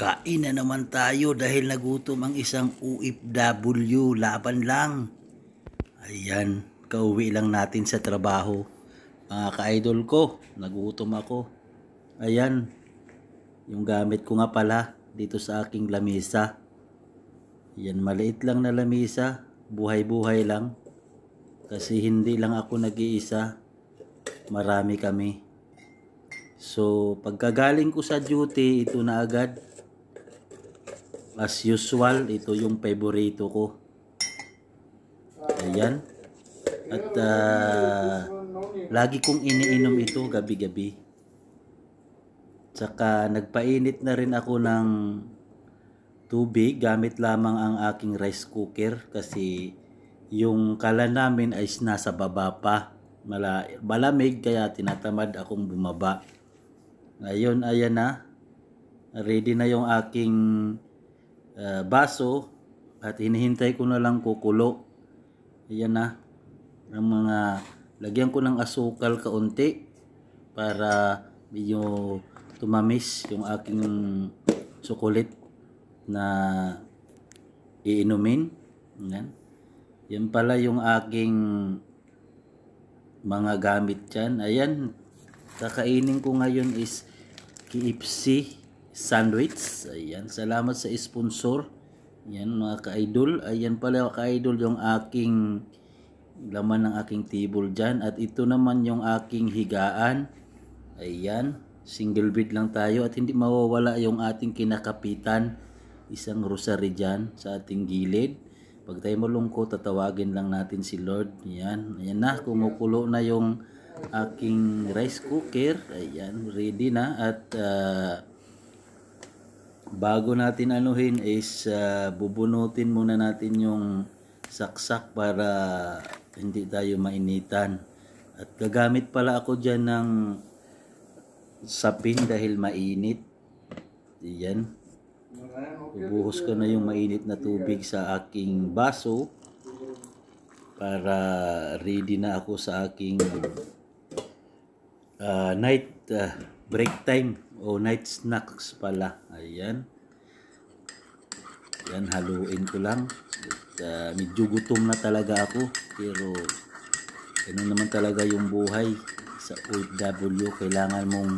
Kain na naman tayo dahil nagutom ang isang OFW. Laban lang. Ayan, kauwi lang natin sa trabaho. Mga ka-idol ko, nagutom ako. Ayan, yung gamit ko nga pala dito sa aking lamisa. Ayan, maliit lang na lamisa. Buhay-buhay lang. Kasi hindi lang ako nag-iisa. Marami kami. So, pagkagaling ko sa duty, ito na agad. As usual, ito yung favorito ko. Ayan. At lagi kong iniinom ito gabi-gabi. Tsaka nagpainit na rin ako ng tubig gamit lamang ang aking rice cooker kasi yung kalan namin ay nasa baba pa. Malamig kaya tinatamad akong bumaba. Ngayon, ayan na. Ready na yung aking baso at hinihintay ko na lang kukulo. Ayan na. Ang mga lagyan ko ng asukal kaunti para medyo tumamis yung aking sukulit na iinumin. Ayan. Yan pala yung aking mga gamit dyan. Ayan. Kakainin ko ngayon is KFC sandwich. Ayan, salamat sa sponsor. Ayan mga ka-idol. Ayan pala ka-idol yung aking laman ng aking table dyan. At ito naman yung aking higaan. Ayan, single bed lang tayo at hindi mawawala yung ating kinakapitan. Isang rosary dyan sa ating gilid. Pag tayo malungkot, tatawagin lang natin si Lord. Ayan, ayan na, kumukulo na yung aking rice cooker. Ayan, ready na. At bago natin anuhin is bubunutin muna natin yung saksak para hindi tayo mainitan. At gagamit pala ako dyan ng sapin dahil mainit. Ayan. Bubuhos ko na yung mainit na tubig sa aking baso para ready na ako sa aking night break time o night snacks pala. Ayan. Ayan, haluin ko lang. At, medyo gutom na talaga ako. Pero ganun naman talaga yung buhay sa OFW. Kailangan mong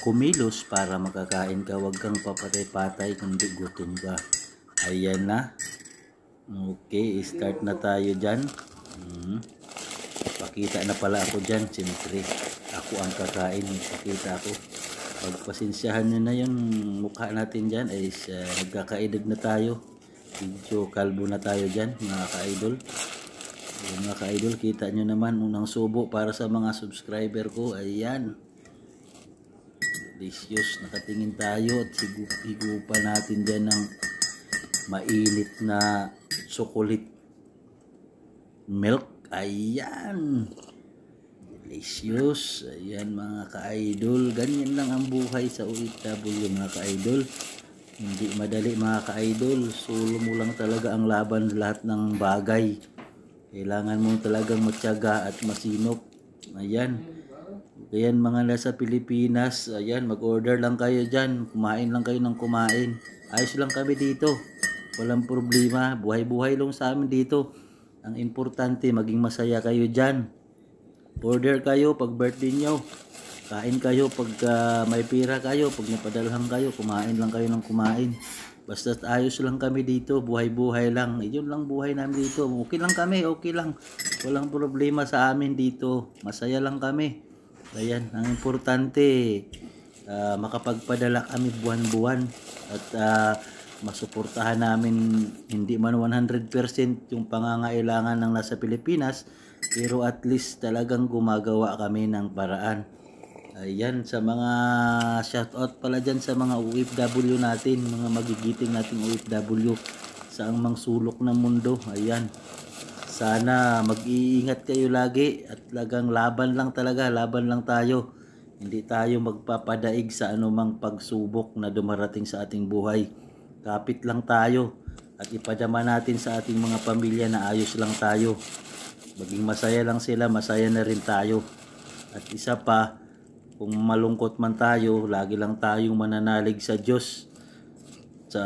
kumilos para makakain ka. Huwag kang papatay-patay kundi gutom ka. Ayan na. Okay, start na tayo dyan. Pakita na pala ako dyan. Siyempre, ako ang kakain. Pakita ako. Pagpasensyahan nyo na yung mukha natin dyan ay nagkakaedad na tayo. Medyo kalbo na tayo dyan mga ka-idol. Mga ka-idol, kita nyo naman unang subo para sa mga subscriber ko. Ayan. Delicious. Nakatingin tayo at higupan natin dyan ng mainit na chocolate milk. Ayan. Delicious. Ayan mga ka-idol. Ganyan lang ang buhay sa OFW mga ka-idol. Hindi madali mga ka-idol. Solo mo lang talaga ang laban lahat ng bagay. Kailangan mo talagang matyaga at masinop. Ayan. Ayan mga nasa Pilipinas. Ayan, mag-order lang kayo dyan. Kumain lang kayo ng kumain. Ayos lang kami dito. Walang problema. Buhay-buhay lang sa amin dito. Ang importante, maging masaya kayo dyan. Order kayo pag birthday nyo. Kain kayo pag may pira kayo. Pag napadalhan kayo, kumain lang kayo ng kumain. Basta ayos lang kami dito. Buhay-buhay lang. Yun lang buhay namin dito. Okay lang kami, okay lang. Walang problema sa amin dito. Masaya lang kami. Ayan, ang importante, makapagpadala kami buwan-buwan. At masuportahan namin hindi man 100% yung pangangailangan ng nasa Pilipinas, pero at least talagang gumagawa kami ng paraan. Ayan, sa mga shoutout pala dyan sa mga OFW natin, mga magigiting nating OFW sa ang sulok ng mundo. Ayan, sana mag-iingat kayo lagi at talagang laban lang talaga, laban lang tayo. Hindi tayo magpapadaig sa anumang pagsubok na dumarating sa ating buhay. Kapit lang tayo at ipadama natin sa ating mga pamilya na ayos lang tayo. Maging masaya lang sila, masaya na rin tayo. At isa pa, Kung malungkot man tayo, lagi lang tayong mananalig sa Diyos. Sa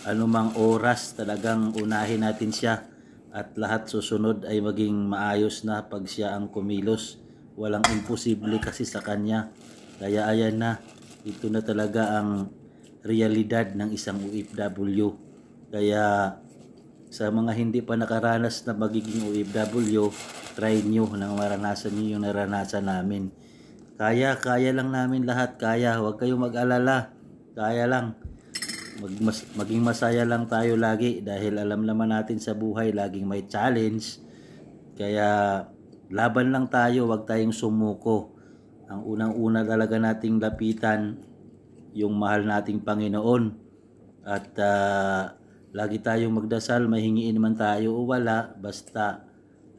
anumang oras, talagang unahin natin siya. At lahat susunod ay maging maayos na pag siya ang kumilos. Walang imposible kasi sa Kanya. Kaya ayan na, ito na talaga ang realidad ng isang OFW. Kaya sa mga hindi pa nakaranas na magiging OFW, try nyo nang maranasan nyo yung naranasan namin. Kaya lang namin lahat. Kaya, huwag kayong mag-alala. Kaya lang. Maging masaya lang tayo lagi dahil alam naman natin sa buhay laging may challenge. Kaya laban lang tayo, huwag tayong sumuko. Ang unang-una talaga nating lapitan yung mahal nating Panginoon. At lagi tayong magdasal, mahingiin man tayo o wala, basta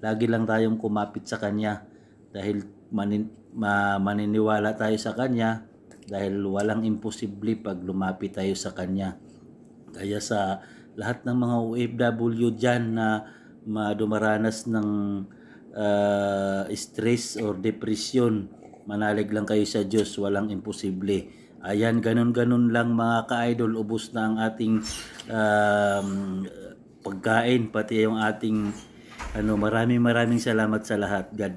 lagi lang tayong kumapit sa Kanya dahil maniniwala tayo sa Kanya dahil walang imposible pag lumapit tayo sa Kanya. Kaya sa lahat ng mga OFW dyan na dumaranas ng stress or depression, manalig lang kayo sa Diyos, walang imposible. Ayan, ganun-ganun lang mga ka-idol, ubos na ang ating pagkain, pati yung ating maraming salamat sa lahat. God